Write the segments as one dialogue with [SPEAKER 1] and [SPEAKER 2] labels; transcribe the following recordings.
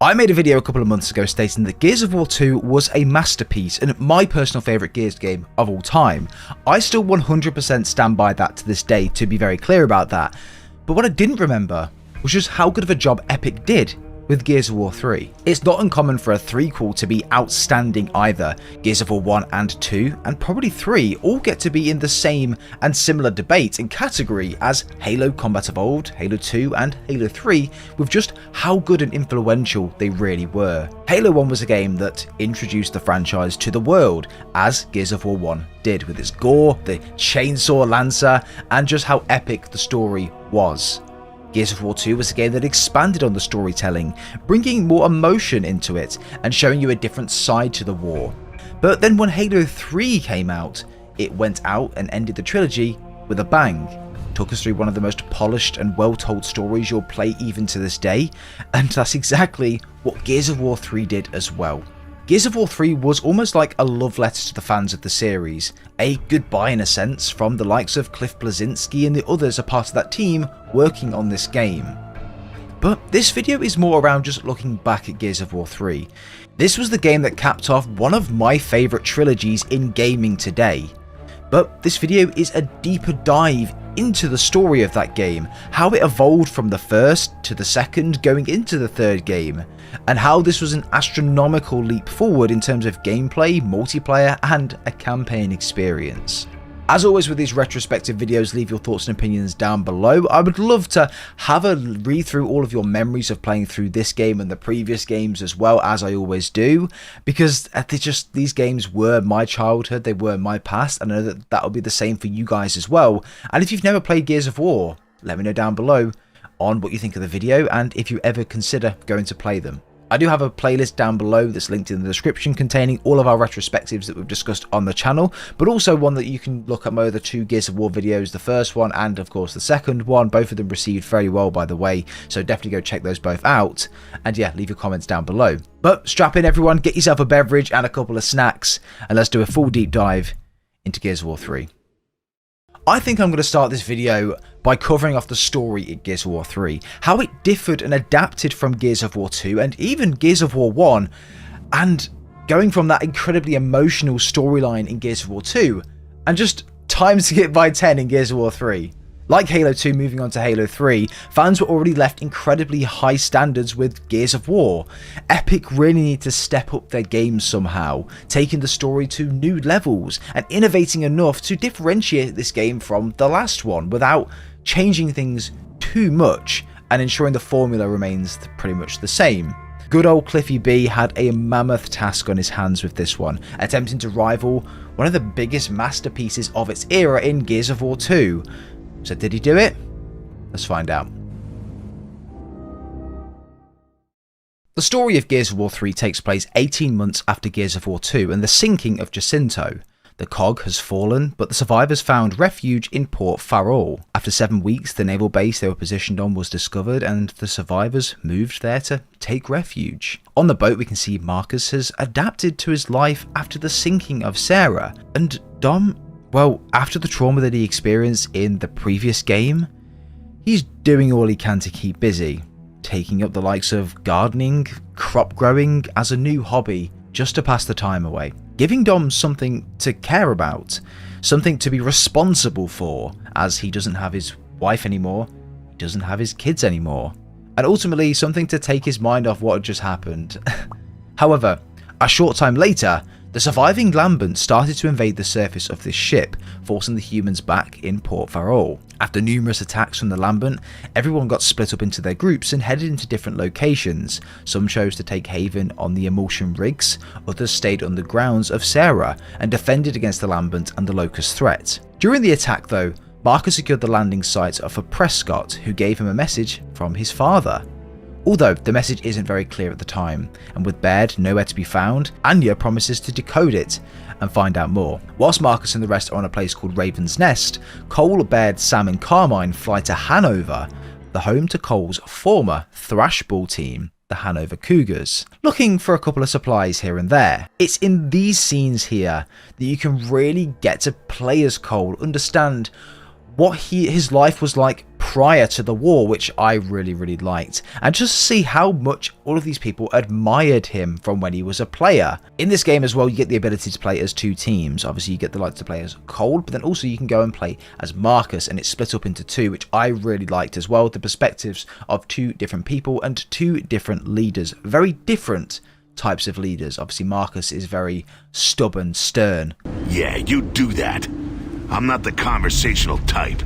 [SPEAKER 1] I made a video a couple of months ago stating that Gears of War 2 was a masterpiece and my personal favourite Gears game of all time. I still 100% stand by that to this day, to be very clear about that. But what I didn't remember was just how good of a job Epic did with Gears of War 3. It's not uncommon for a threequel to be outstanding either. Gears of War 1 and 2, and probably 3, all get to be in the same and similar debate and category as Halo Combat Evolved, Halo 2 and Halo 3, with just how good and influential they really were. Halo 1 was a game that introduced the franchise to the world, as Gears of War 1 did, with its gore, the chainsaw lancer, and just how epic the story was. Gears of War 2 was a game that expanded on the storytelling, bringing more emotion into it and showing you a different side to the war. But then when Halo 3 came out, it went out and ended the trilogy with a bang. Took us through one of the most polished and well-told stories you'll play even to this day, and that's exactly what Gears of War 3 did as well. Gears of War 3 was almost like a love letter to the fans of the series, a goodbye in a sense from the likes of Cliff Bleszinski and the others a part of that team working on this game. But this video is more around just looking back at Gears of War 3. This was the game that capped off one of my favourite trilogies in gaming today. But this video is a deeper dive into the story of that game, how it evolved from the first to the second going into the third game, and how this was an astronomical leap forward in terms of gameplay, multiplayer and a campaign experience. As always with these retrospective videos, leave your thoughts and opinions down below. I would love to have a read through all of your memories of playing through this game and the previous games as well, as I always do, because these games were my childhood, they were my past, and I know that that will be the same for you guys as well. And if you've never played Gears of War, let me know down below on what you think of the video and if you ever consider going to play them. I do have a playlist down below that's linked in the description containing all of our retrospectives that we've discussed on the channel, but also one that you can look at my other two Gears of War videos, the first one and of course the second one. Both of them received very well, by the way, so definitely go check those both out. And yeah, leave your comments down below. But strap in everyone, get yourself a beverage and a couple of snacks, and let's do a full deep dive into Gears of War 3. I think I'm going to start this video by covering off the story in Gears of War 3, how it differed and adapted from Gears of War 2 and even Gears of War 1, and going from that incredibly emotional storyline in Gears of War 2 and just times to get by 10 in Gears of War 3. Like Halo 2 moving on to Halo 3, fans were already left incredibly high standards with Gears of War. Epic really need to step up their game somehow, taking the story to new levels and innovating enough to differentiate this game from the last one without changing things too much and ensuring the formula remains pretty much the same. Good old Cliffy B had a mammoth task on his hands with this one, attempting to rival one of the biggest masterpieces of its era in Gears of War 2. So did he do it? Let's find out. The story of Gears of War 3 takes place 18 months after Gears of War 2 and the sinking of Jacinto. The cog has fallen, but the survivors found refuge in Port Farol. After 7 weeks, the naval base they were positioned on was discovered and the survivors moved there to take refuge. On the boat we can see Marcus has adapted to his life after the sinking of Sarah, and Dom, well, after the trauma that he experienced in the previous game, he's doing all he can to keep busy, taking up the likes of gardening, crop growing as a new hobby just to pass the time away, giving Dom something to care about, something to be responsible for, as he doesn't have his wife anymore, he doesn't have his kids anymore, and ultimately something to take his mind off what had just happened. However, a short time later, the surviving Lambent started to invade the surface of this ship, forcing the humans back in Port Farol. After numerous attacks from the Lambent, everyone got split up into their groups and headed into different locations. Some chose to take haven on the emulsion rigs, others stayed on the grounds of Sarah and defended against the Lambent and the Locust threat. During the attack though, Marcus secured the landing site for Prescott, who gave him a message from his father. Although the message isn't very clear at the time, and with Baird nowhere to be found, Anya promises to decode it and find out more. Whilst Marcus and the rest are on a place called Raven's Nest, Cole, Baird, Sam and Carmine fly to Hanover, the home to Cole's former Thrashball team, the Hanover Cougars, looking for a couple of supplies here and there. It's in these scenes here that you can really get to play as Cole, understand what his life was like prior to the war, which I really liked, and just to see how much all of these people admired him from when he was a player. In this game as well, you get the ability to play as 2 teams. Obviously, you get the right to play as Cole, but then also you can go and play as Marcus, and it's split up into 2, which I really liked as well. The perspectives of 2 different people and 2 different leaders, very different types of leaders. Obviously, Marcus is very stubborn, stern.
[SPEAKER 2] Yeah, you do that. I'm not the conversational type.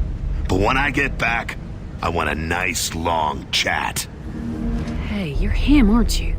[SPEAKER 2] But when I get back, I want a nice long chat.
[SPEAKER 3] Hey, you're him, aren't you?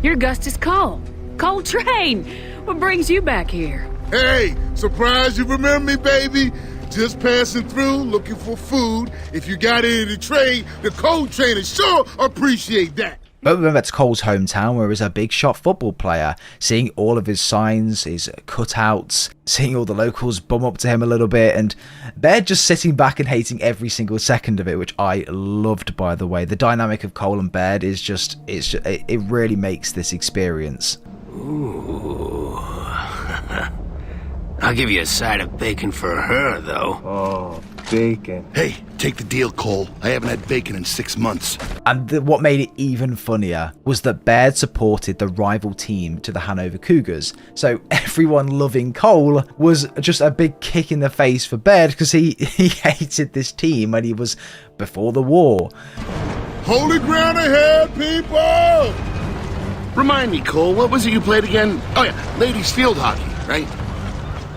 [SPEAKER 3] You're Augustus Cole. Cole Train! What brings you back here?
[SPEAKER 4] Hey, surprised you remember me, baby. Just passing through, looking for food. If you got any to trade, the Cole Trainers sure appreciate that.
[SPEAKER 1] But remember, it's Cole's hometown, where he's a big shot football player. Seeing all of his signs, his cutouts, seeing all the locals bum up to him a little bit, and they're just sitting back and hating every single second of it, which I loved, by the way. The dynamic of Cole and Baird is just, it really makes this experience.
[SPEAKER 5] Ooh. I'll give you a side of bacon for her, though.
[SPEAKER 6] Oh, bacon.
[SPEAKER 2] Hey, take the deal, Cole. I haven't had bacon in 6 months.
[SPEAKER 1] And what made it even funnier was that Baird supported the rival team to the Hanover Cougars. So everyone loving Cole was just a big kick in the face for Baird, because he hated this team when he was before the war.
[SPEAKER 4] Holy ground ahead, people!
[SPEAKER 2] Remind me, Cole, what was it you played again? Oh yeah, ladies field hockey, right?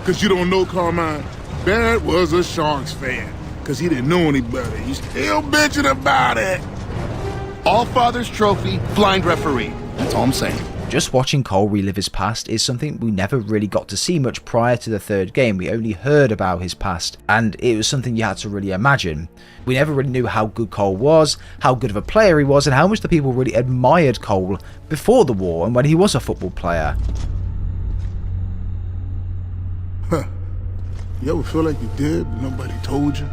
[SPEAKER 4] Cause you don't know, Carmine, Barrett was a Sharks fan. Cause he didn't know any better. He's still bitching about it.
[SPEAKER 2] All Father's trophy, blind referee. That's all I'm saying.
[SPEAKER 1] Just watching Cole relive his past is something we never really got to see much prior to the 3rd game. We only heard about his past, and it was something you had to really imagine. We never really knew how good Cole was, how good of a player he was, and how much the people really admired Cole before the war and when he was a football player.
[SPEAKER 4] Huh. You ever feel like you did, but nobody told you?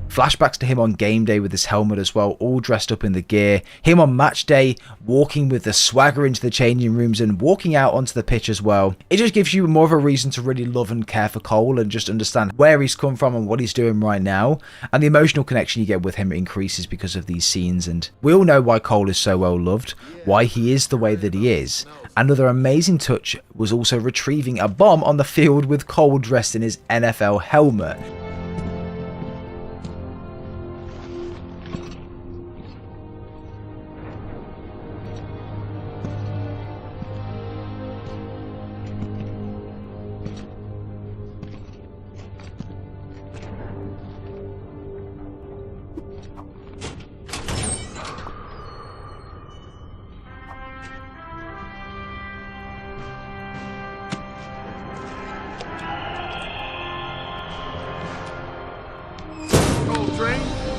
[SPEAKER 1] Flashbacks to him on game day with his helmet as well, all dressed up in the gear. Him on match day, walking with the swagger into the changing rooms and walking out onto the pitch as well. It just gives you more of a reason to really love and care for Cole and just understand where he's come from and what he's doing right now. And the emotional connection you get with him increases because of these scenes. And we all know why Cole is so well loved, why he is the way that he is. Another amazing touch was also retrieving a bomb on the field with Cole dressed in his NFL helmet.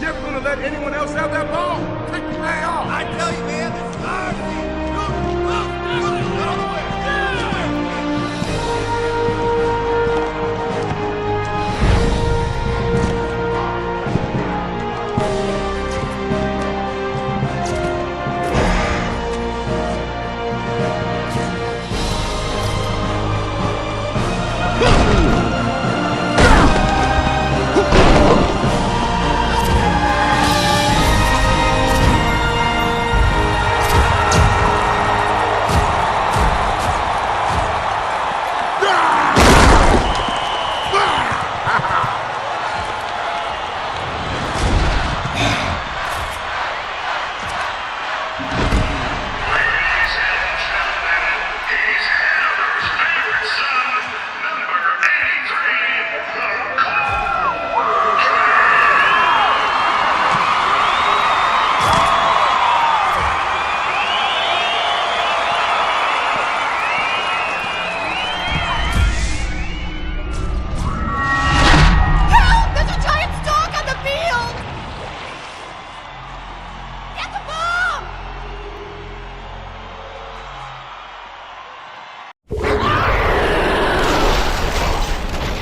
[SPEAKER 4] You ever gonna let anyone else have that ball? Take your eye off. I tell you, man, this is our team.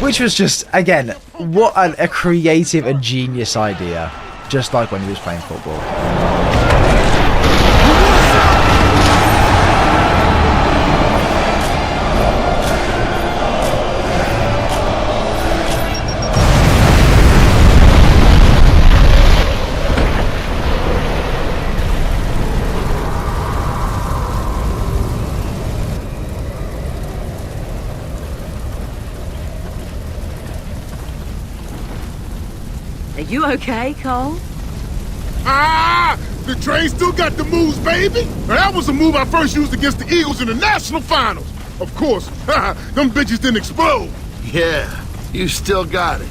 [SPEAKER 1] Which was just, again, what a creative and genius idea. Just like when he was playing football.
[SPEAKER 3] You okay, Cole?
[SPEAKER 4] Ah! The train still got the moves, baby! Now, that was a move I first used against the Eagles in the national finals. Of course, them bitches didn't explode.
[SPEAKER 6] Yeah, you still got it.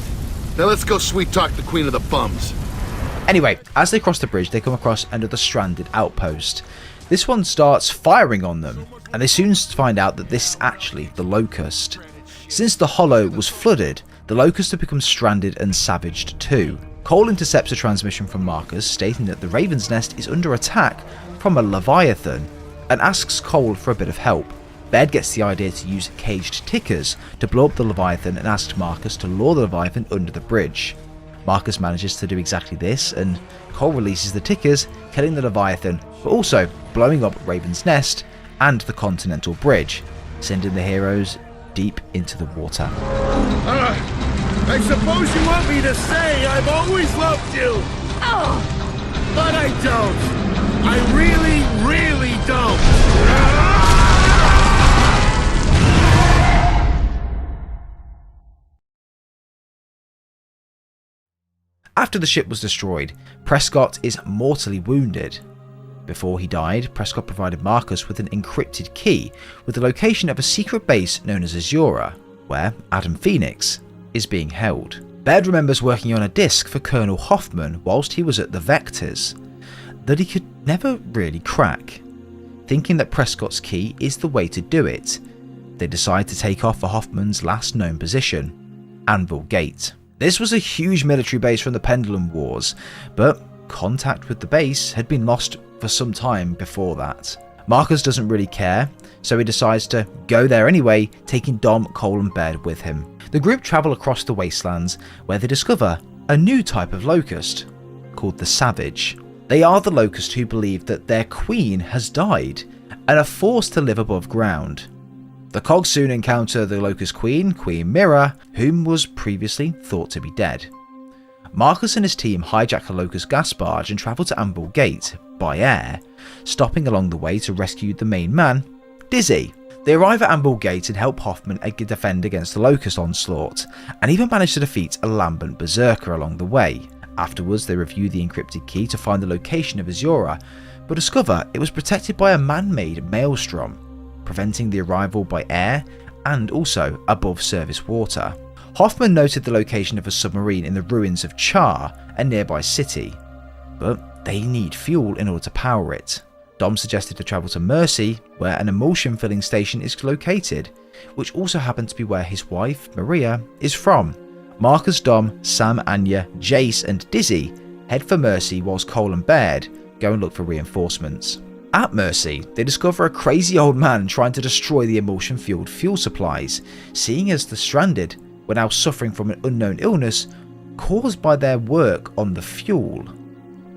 [SPEAKER 6] Now let's go sweet talk the Queen of the Bums.
[SPEAKER 1] Anyway, as they cross the bridge, they come across another stranded outpost. This one starts firing on them, and they soon find out that this is actually the Locust. Since the Hollow was flooded, the Locust have become stranded and savaged too. Cole intercepts a transmission from Marcus stating that the Raven's Nest is under attack from a Leviathan, and asks Cole for a bit of help. Baird gets the idea to use caged tickers to blow up the Leviathan and asks Marcus to lure the Leviathan under the bridge. Marcus manages to do exactly this, and Cole releases the tickers, killing the Leviathan, but also blowing up Raven's Nest and the Continental Bridge, sending the heroes deep into the water.
[SPEAKER 6] I suppose you want me to say I've always loved you.
[SPEAKER 3] Oh!
[SPEAKER 6] But I don't. I really, really don't.
[SPEAKER 1] After the ship was destroyed, Prescott is mortally wounded. Before he died, Prescott provided Marcus with an encrypted key with the location of a secret base known as Azura, where Adam Phoenix is being held. Baird remembers working on a disc for Colonel Hoffman whilst he was at the Vectors, that he could never really crack. Thinking that Prescott's key is the way to do it, they decide to take off for Hoffman's last known position, Anvil Gate. This was a huge military base from the Pendulum Wars, but contact with the base had been lost for some time before that. Marcus doesn't really care, so he decides to go there anyway, taking Dom, Cole and Baird with him. The group travel across the wastelands, where they discover a new type of locust, called the Savage. They are the locust who believe that their queen has died, and are forced to live above ground. The Cogs soon encounter the Locust Queen, Queen Mira, whom was previously thought to be dead. Marcus and his team hijack a Locust gas barge and travel to Anvil Gate by air, stopping along the way to rescue the main man, Dizzy. They arrive at Anvil Gate and help Hoffman defend against the Locust onslaught, and even manage to defeat a lambent berserker along the way. Afterwards, they review the encrypted key to find the location of Azura, but discover it was protected by a man-made maelstrom, preventing the arrival by air and also above surface water. Hoffman noted the location of a submarine in the ruins of Char, a nearby city, but they need fuel in order to power it. Dom suggested to travel to Mercy, where an emulsion filling station is located, which also happened to be where his wife, Maria, is from. Marcus, Dom, Sam, Anya, Jace and Dizzy head for Mercy whilst Cole and Baird go and look for reinforcements. At Mercy, they discover a crazy old man trying to destroy the emulsion-fueled fuel supplies, seeing as the stranded were now suffering from an unknown illness caused by their work on the fuel.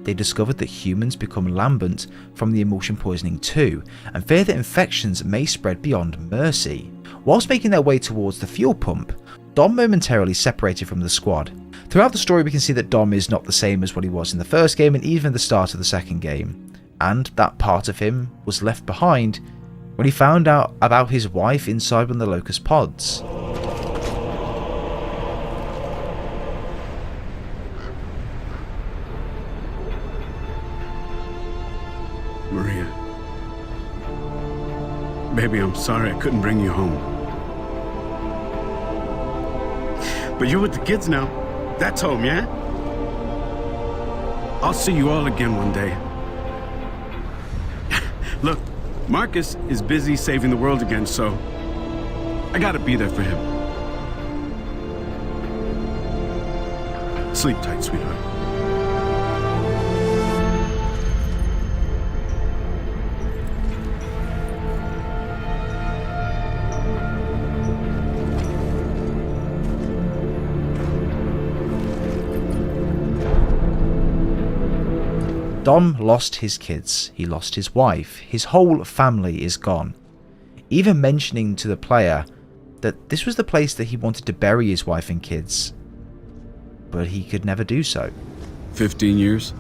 [SPEAKER 1] They discovered that humans become lambent from the emulsion poisoning too, and fear that infections may spread beyond Mercy. Whilst making their way towards the fuel pump, Dom momentarily separated from the squad. Throughout the story we can see that Dom is not the same as what he was in the first game and even the start of the second game. And that part of him was left behind when he found out about his wife inside one of the Locust pods.
[SPEAKER 7] Maria. Baby, I'm sorry I couldn't bring you home. But you're with the kids now. That's home, yeah? I'll see you all again one day. Look, Marcus is busy saving the world again, so I gotta be there for him. Sleep tight, sweetheart.
[SPEAKER 1] Dom lost his kids, he lost his wife, his whole family is gone. Even mentioning to the player that this was the place that he wanted to bury his wife and kids, but he could never do so.
[SPEAKER 7] 15 years?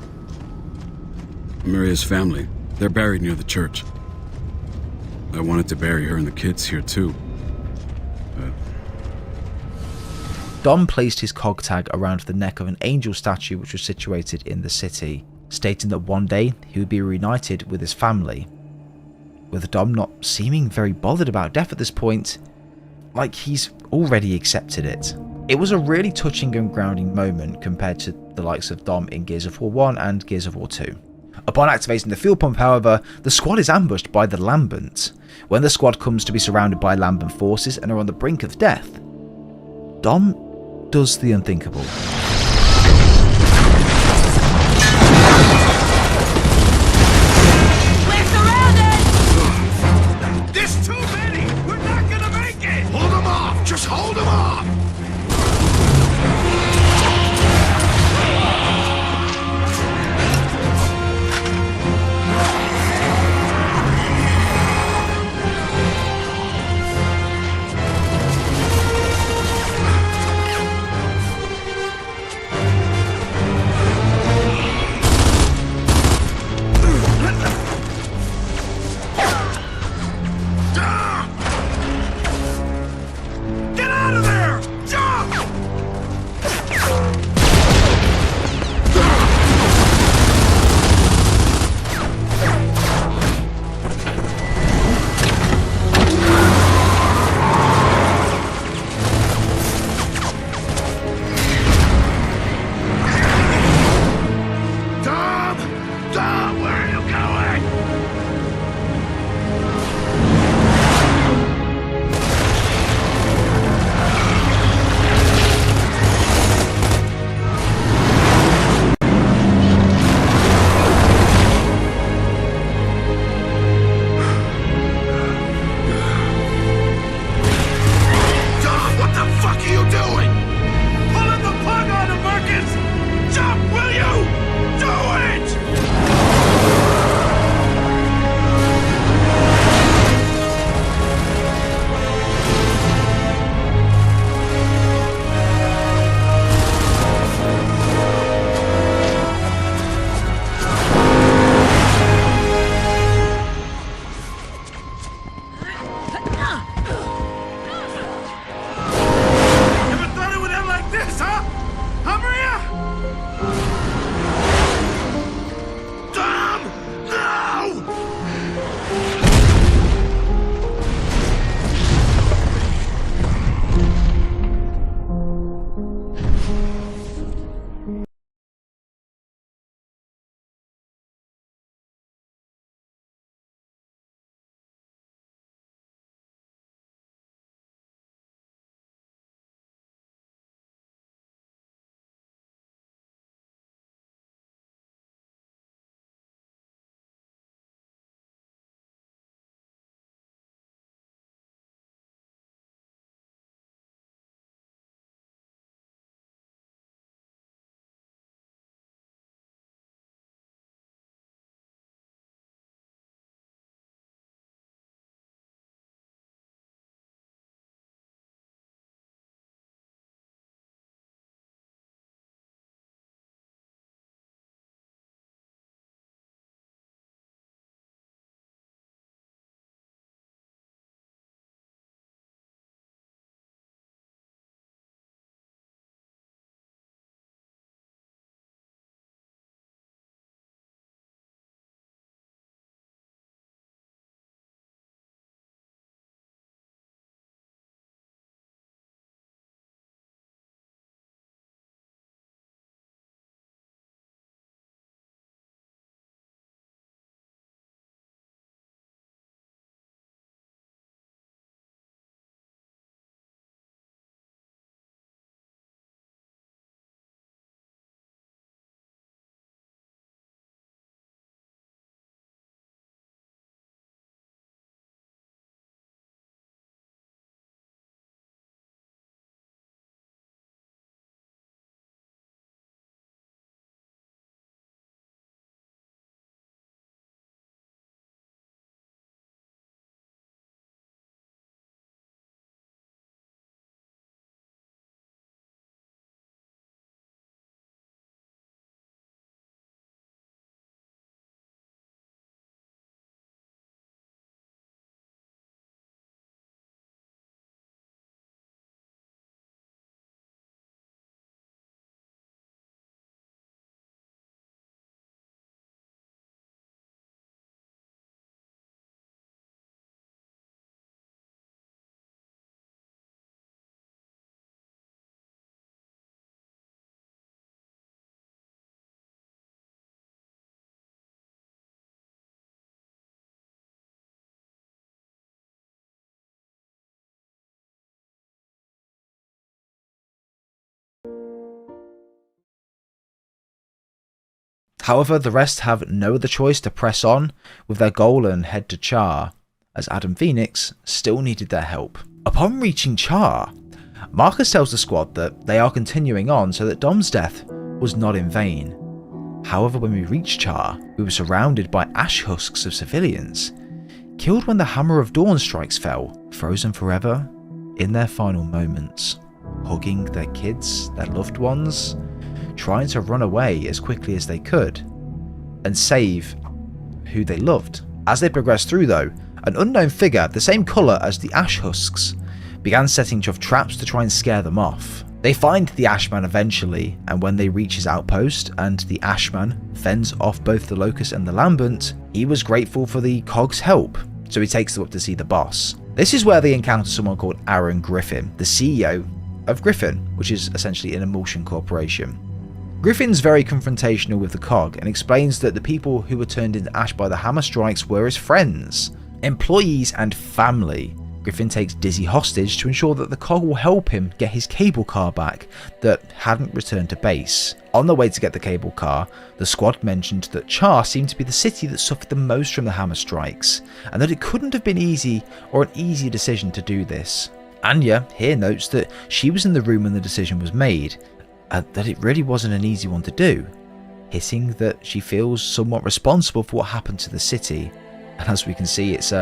[SPEAKER 7] Maria's family, they're buried near the church. I wanted to bury her and the kids here too. But
[SPEAKER 1] Dom placed his cog tag around the neck of an angel statue which was situated in the city, stating that one day he would be reunited with his family. With Dom not seeming very bothered about death at this point, like he's already accepted it. It was a really touching and grounding moment compared to the likes of Dom in Gears of War 1 and Gears of War 2. Upon activating the fuel pump, however, the squad is ambushed by the Lambent. When the squad comes to be surrounded by Lambent forces and are on the brink of death, Dom does the unthinkable.
[SPEAKER 6] We're surrounded! There's too many! We're not gonna make it!
[SPEAKER 2] Hold them off! Just hold them off!
[SPEAKER 1] However, the rest have no other choice to press on with their goal and head to Char, as Adam Phoenix still needed their help. Upon reaching Char, Marcus tells the squad that they are continuing on so that Dom's death was not in vain. However, when we reached Char, we were surrounded by ash husks of civilians, killed when the Hammer of Dawn strikes fell, frozen forever in their final moments, hugging their kids, their loved ones, trying to run away as quickly as they could and save who they loved. As they progressed through though, an unknown figure, the same colour as the ash husks, began setting traps to try and scare them off. They find the Ashman eventually, and when they reach his outpost and the Ashman fends off both the Locust and the Lambent, he was grateful for the Cog's help, so he takes them up to see the boss. This is where they encounter someone called Aaron Griffin, the CEO of Griffin, which is essentially an emulsion corporation. Griffin's very confrontational with the Cog and explains that the people who were turned into ash by the hammer strikes were his friends, employees and family. Griffin takes Dizzy hostage to ensure that the Cog will help him get his cable car back that hadn't returned to base. On the way to get the cable car, the squad mentioned that Char seemed to be the city that suffered the most from the hammer strikes, and that it couldn't have been easy or an easy decision to do this. Anya here notes that she was in the room when the decision was made, and that it really wasn't an easy one to do, hitting that she feels somewhat responsible for what happened to the city, and as we can see, it's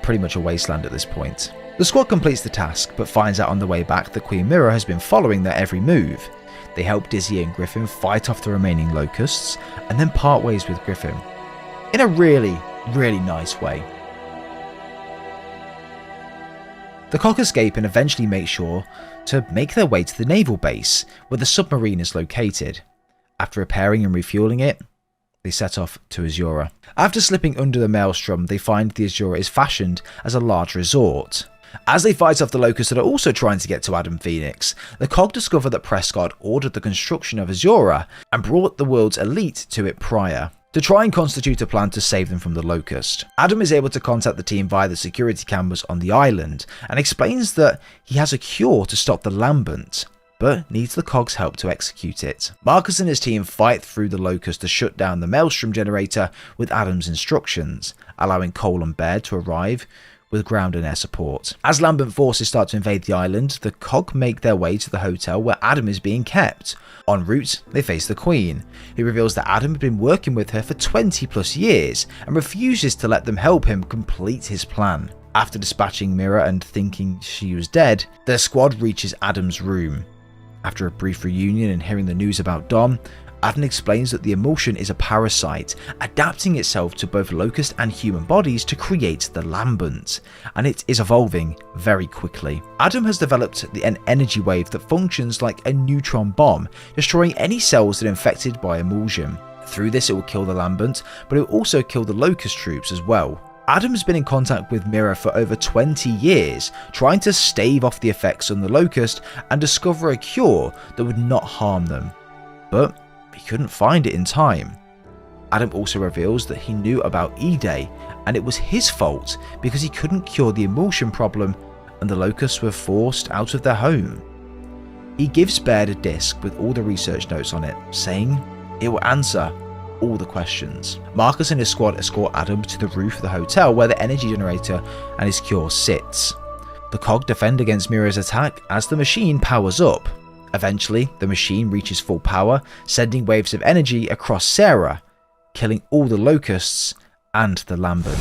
[SPEAKER 1] pretty much a wasteland at this point. The squad completes the task, but finds out on the way back that Queen Mira has been following their every move. They help Dizzy and Griffin fight off the remaining Locusts, and then part ways with Griffin, in a really, really nice way. The Cog escape and eventually make sure to make their way to the naval base, where the submarine is located. After repairing and refueling it, they set off to Azura. After slipping under the maelstrom, they find the Azura is fashioned as a large resort. As they fight off the Locusts that are also trying to get to Adam Phoenix, the Cog discover that Prescott ordered the construction of Azura and brought the world's elite to it prior, to try and constitute a plan to save them from the Locust. Adam is able to contact the team via the security cameras on the island and explains that he has a cure to stop the Lambent, but needs the Cog's help to execute it. Marcus and his team fight through the Locust to shut down the Maelstrom generator with Adam's instructions, allowing Cole and Baird to arrive with ground and air support. As Lambent forces start to invade the island, the Cog make their way to the hotel where Adam is being kept. En route, they face the Queen, who reveals that Adam had been working with her for 20 plus years and refuses to let them help him complete his plan. After dispatching Mira and thinking she was dead, their squad reaches Adam's room. After a brief reunion and hearing the news about Dom, Adam explains that the emulsion is a parasite, adapting itself to both Locust and human bodies to create the Lambent, and it is evolving very quickly. Adam has developed an energy wave that functions like a neutron bomb, destroying any cells that are infected by emulsion. Through this it will kill the Lambent, but it will also kill the Locust troops as well. Adam has been in contact with Mira for over 20 years, trying to stave off the effects on the Locust and discover a cure that would not harm them. But he couldn't find it in time. Adam also reveals that he knew about E-Day, and it was his fault because he couldn't cure the emulsion problem and the Locusts were forced out of their home. He gives Baird a disc with all the research notes on it, saying it will answer all the questions. Marcus and his squad escort Adam to the roof of the hotel where the energy generator and his cure sits. The Cog defend against Mira's attack as the machine powers up. Eventually, the machine reaches full power, sending waves of energy across Sarah, killing all the Locusts and the Lambent.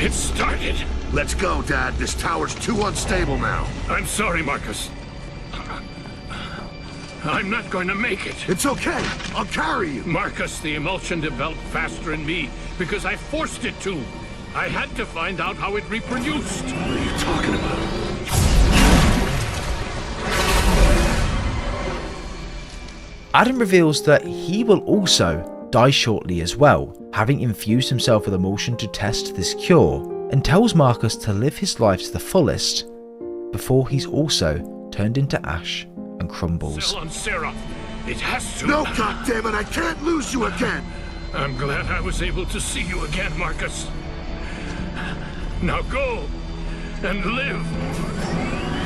[SPEAKER 6] It started.
[SPEAKER 2] Let's go, Dad. This tower's too unstable now.
[SPEAKER 6] I'm sorry, Marcus. I'm not going to make it.
[SPEAKER 2] It's okay. I'll carry you.
[SPEAKER 6] Marcus, the emulsion developed faster in me because I forced it to. I had to find out how it reproduced.
[SPEAKER 2] What are you talking about?
[SPEAKER 1] Adam reveals that he will also die shortly as well, having infused himself with emulsion to test this cure, and tells Marcus to live his life to the fullest before he's also turned into ash and crumbles.
[SPEAKER 6] Cell on Sarah. It has to.
[SPEAKER 2] No, goddammit, I can't lose you again.
[SPEAKER 6] I'm glad I was able to see you again, Marcus. Now go. and live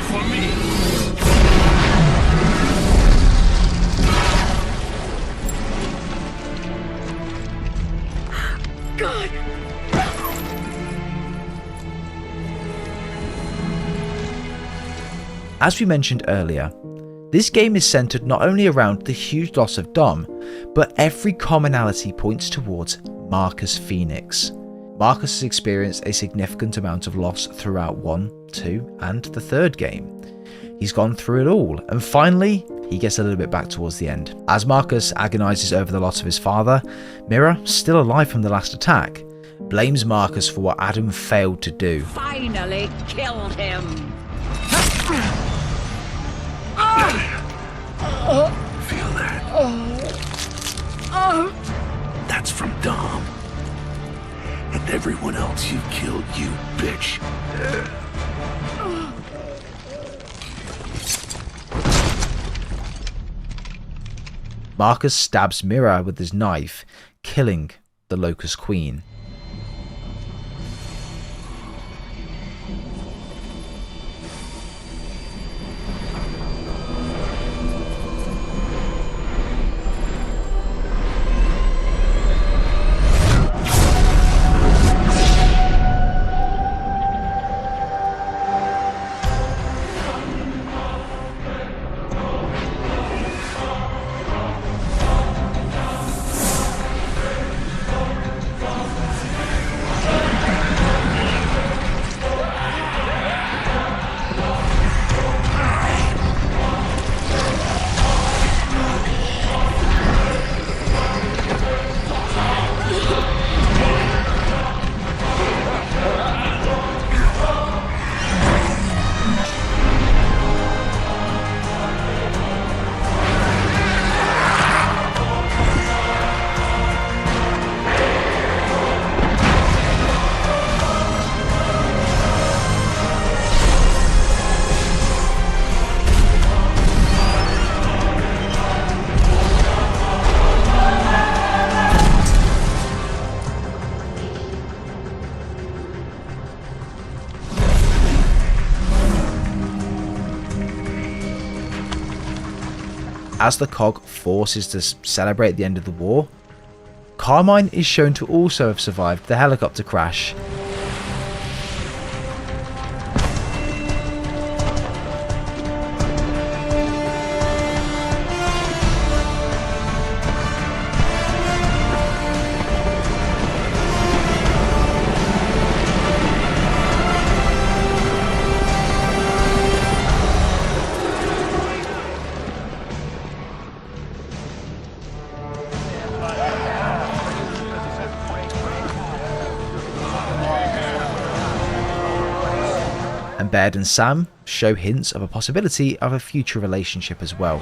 [SPEAKER 6] for me.
[SPEAKER 3] God!
[SPEAKER 1] As we mentioned earlier, this game is centered not only around the huge loss of Dom, but every commonality points towards Marcus Phoenix. Marcus has experienced a significant amount of loss throughout 1, 2, and the third game. He's gone through it all, and finally, he gets a little bit back towards the end. As Marcus agonises over the loss of his father, Mira, still alive from the last attack, blames Marcus for what Adam failed to do.
[SPEAKER 3] Finally killed him!
[SPEAKER 2] Feel that? That's from Dom. And everyone else you killed, you bitch.
[SPEAKER 1] Marcus stabs Mira with his knife, killing the Locust Queen. As the cog forces to celebrate the end of the war, Carmine is shown to also have survived the helicopter crash. And Baird and Sam show hints of a possibility of a future relationship as well.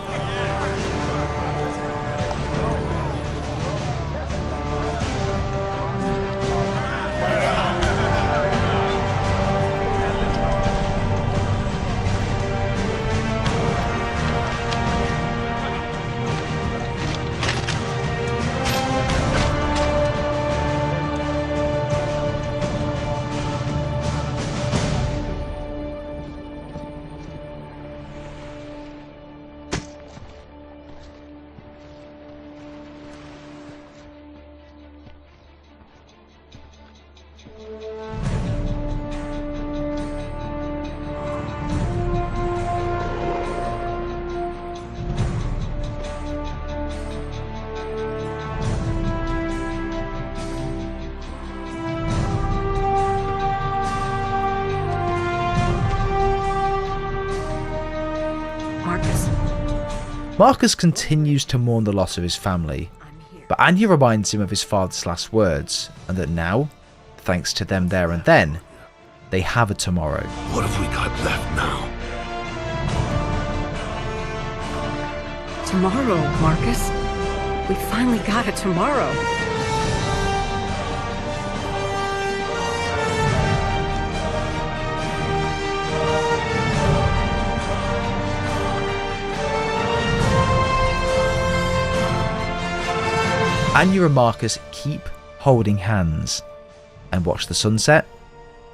[SPEAKER 1] Marcus continues to mourn the loss of his family, but Anya reminds him of his father's last words, and that now, thanks to them there and then, they have a tomorrow.
[SPEAKER 2] What have we got left now?
[SPEAKER 8] Tomorrow, Marcus. We finally got a tomorrow.
[SPEAKER 1] Anya and Marcus keep holding hands and watch the sunset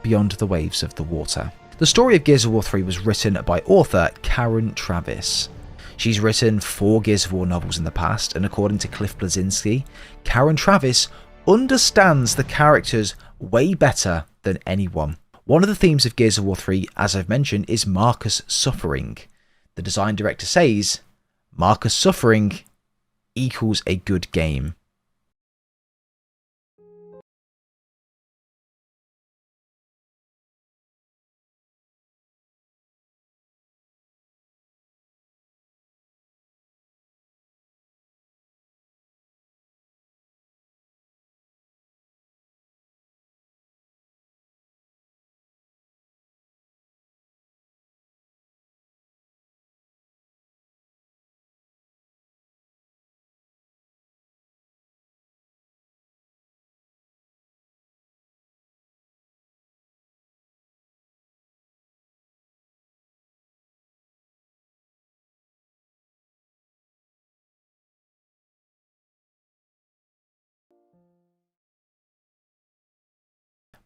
[SPEAKER 1] beyond the waves of the water. The story of Gears of War 3 was written by author Karen Travis. She's written 4 Gears of War novels in the past, and according to Cliff Bleszinski, Karen Travis understands the characters way better than anyone. One of the themes of Gears of War 3, as I've mentioned, is Marcus suffering. The design director says, Marcus suffering equals a good game.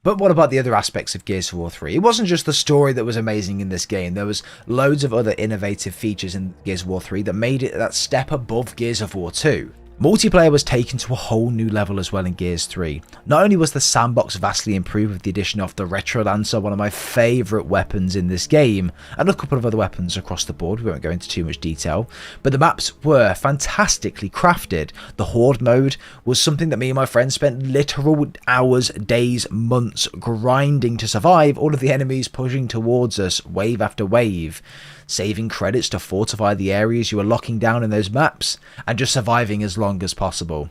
[SPEAKER 1] But what about the other aspects of Gears of War 3? It wasn't just the story that was amazing in this game. There was loads of other innovative features in Gears of War 3 that made it that step above Gears of War 2. Multiplayer was taken to a whole new level as well in Gears 3. Not only was the sandbox vastly improved with the addition of the Retro Lancer, one of my favourite weapons in this game, and a couple of other weapons across the board, we won't go into too much detail, but the maps were fantastically crafted. The Horde mode was something that me and my friends spent literal hours, days, months grinding to survive all of the enemies pushing towards us wave after wave, saving credits to fortify the areas you were locking down in those maps, and just surviving as long as possible.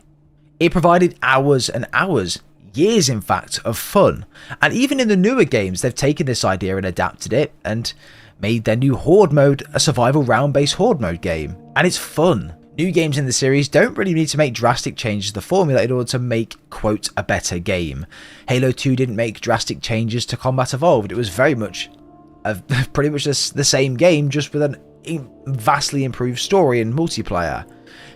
[SPEAKER 1] It provided hours and hours, years in fact, of fun, and even in the newer games they've taken this idea and adapted it and made their new Horde mode a survival round-based Horde mode game, and it's fun. New games in the series don't really need to make drastic changes to the formula in order to make, quote, a better game. Halo 2 didn't make drastic changes to Combat Evolved, it was very much pretty much the same game, just with a vastly improved story and multiplayer.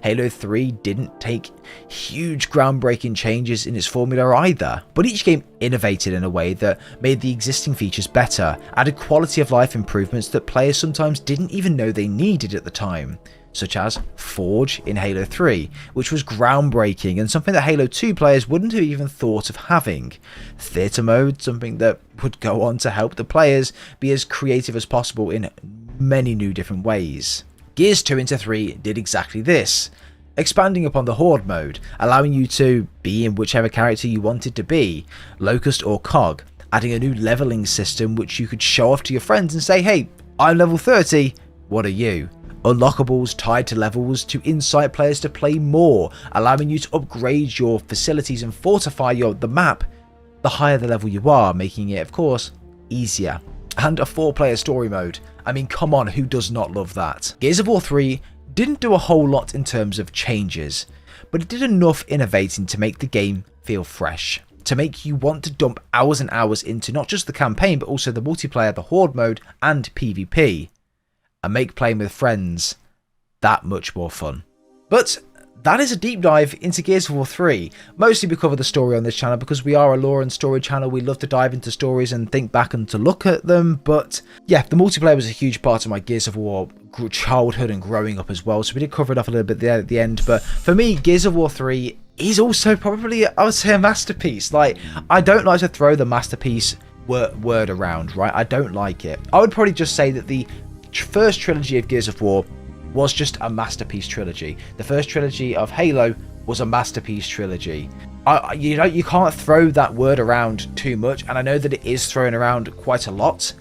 [SPEAKER 1] Halo 3 didn't take huge groundbreaking changes in its formula either, but each game innovated in a way that made the existing features better, added quality of life improvements that players sometimes didn't even know they needed at the time, such as Forge in Halo 3, which was groundbreaking and something that Halo 2 players wouldn't have even thought of having. Theatre mode, something that would go on to help the players be as creative as possible in many new different ways. Gears 2 into 3 did exactly this, expanding upon the Horde mode, allowing you to be in whichever character you wanted to be, Locust or Cog, adding a new leveling system which you could show off to your friends and say, hey, I'm level 30, what are you? Unlockables tied to levels to incite players to play more, allowing you to upgrade your facilities and fortify the map the higher the level you are, making it, of course, easier. And a 4-player story mode. I mean, come on, who does not love that? Gears of War 3 didn't do a whole lot in terms of changes, but it did enough innovating to make the game feel fresh, to make you want to dump hours and hours into not just the campaign, but also the multiplayer, the Horde mode, and PvP, and make playing with friends that much more fun. But that is a deep dive into Gears of War 3. Mostly we cover the story on this channel because we are a lore and story channel. We love to dive into stories and think back and to look at them. But yeah, the multiplayer was a huge part of my Gears of War childhood and growing up as well. So we did cover it off a little bit there at the end. But for me, Gears of War 3 is also probably, I would say, a masterpiece. Like, I don't like to throw the masterpiece word around, right? I don't like it. I would probably just say that the first trilogy of Gears of War was just a masterpiece trilogy. The first trilogy of Halo was a masterpiece trilogy. You can't throw that word around too much, and I know that it is thrown around quite a lot,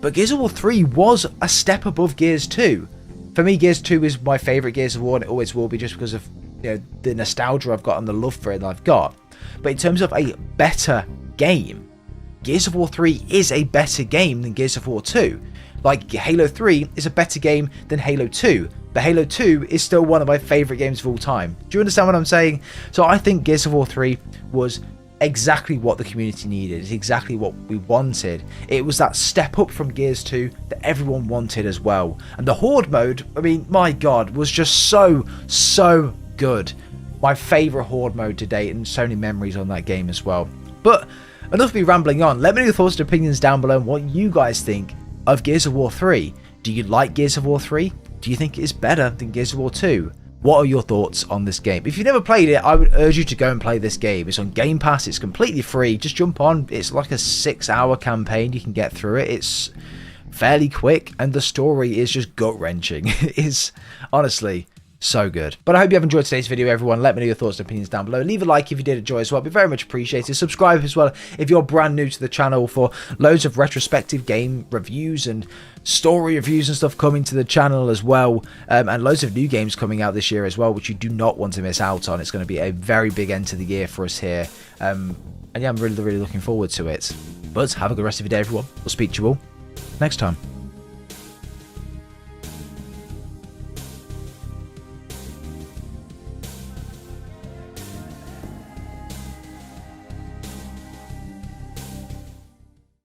[SPEAKER 1] but Gears of War 3 was a step above Gears 2. For me, Gears 2 is my favourite Gears of War, and it always will be, just because of the nostalgia I've got and the love for it that I've got. But in terms of a better game, Gears of War 3 is a better game than Gears of War 2. Like, Halo 3 is a better game than Halo 2, but Halo 2 is still one of my favourite games of all time. Do you understand what I'm saying? So I think Gears of War 3 was exactly what the community needed. It's exactly what we wanted. It was that step up from Gears 2 that everyone wanted as well. And the Horde mode, I mean, my god, was just so good. My favourite Horde mode to date, and so many memories on that game as well. But enough of me rambling on. Let me know your thoughts and opinions down below on what you guys think of Gears of War 3. Do you like Gears of War 3? Do you think it is better than Gears of War 2? What are your thoughts on this game? If you've never played it, I would urge you to go and play this game. It's on Game Pass, it's completely free. Just jump on. It's like a 6-hour campaign. You can get through it. It's fairly quick, and the story is just gut-wrenching. It is, honestly, so good. But I hope you have enjoyed today's video, everyone. Let me know your thoughts and opinions down below. Leave a like if you did enjoy as well. It'd be very much appreciated. Subscribe as well if you're brand new to the channel for loads of retrospective game reviews and story reviews and stuff coming to the channel as well. And loads of new games coming out this year as well, which you do not want to miss out on. It's going to be a very big end to the year for us here. And yeah, I'm really looking forward to it. But have a good rest of your day, everyone. We'll speak to you all next time.